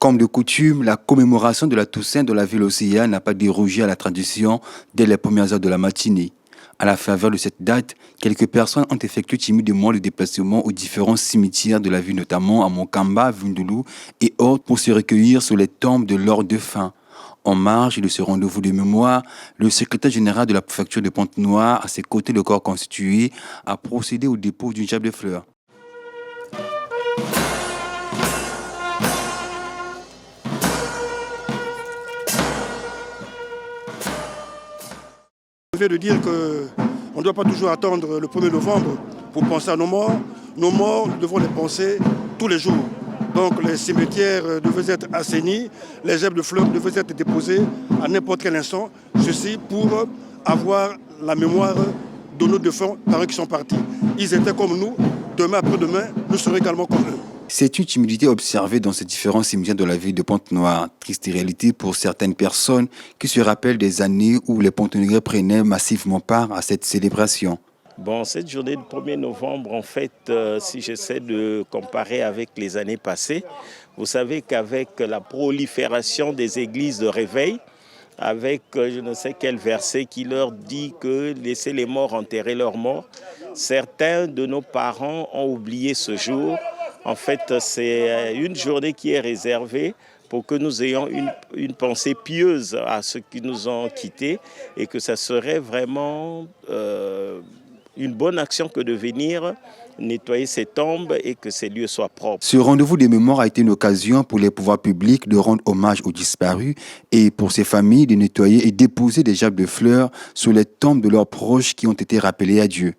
Comme de coutume, la commémoration de la Toussaint de la ville océane n'a pas dérogé à la tradition dès les premières heures de la matinée. À la faveur de cette date, quelques personnes ont effectué timidement le déplacement aux différents cimetières de la ville, notamment à Monkamba, Vundoulou et autres, pour se recueillir sur les tombes de leurs défunts. En marge de ce rendez-vous de mémoire, le secrétaire général de la préfecture de Pointe-Noire, à ses côtés le corps constitué, a procédé au dépôt d'une gerbe de fleurs. Je viens de dire qu'on ne doit pas toujours attendre le 1er novembre pour penser à nos morts. Nos morts, nous devons les penser tous les jours. Donc les cimetières devaient être assainis, les gerbes de fleurs devaient être déposées à n'importe quel instant. Ceci pour avoir la mémoire de nos défunts parents qui sont partis. Ils étaient comme nous, demain après-demain, nous serons également comme eux. C'est une timidité observée dans ces différents cimetières de la ville de Pointe-Noire. Triste réalité pour certaines personnes qui se rappellent des années où les Pontenegrais prenaient massivement part à cette célébration. Bon, cette journée du 1er novembre, en fait, si j'essaie de comparer avec les années passées, vous savez qu'avec la prolifération des églises de réveil, avec je ne sais quel verset qui leur dit que laissez les morts enterrer leurs morts, certains de nos parents ont oublié ce jour. En fait, c'est une journée qui est réservée pour que nous ayons une pensée pieuse à ceux qui nous ont quittés et que ça serait vraiment une bonne action que de venir nettoyer ces tombes et que ces lieux soient propres. Ce rendez-vous des mémoires a été une occasion pour les pouvoirs publics de rendre hommage aux disparus et pour ces familles de nettoyer et déposer des gerbes de fleurs sur les tombes de leurs proches qui ont été rappelés à Dieu.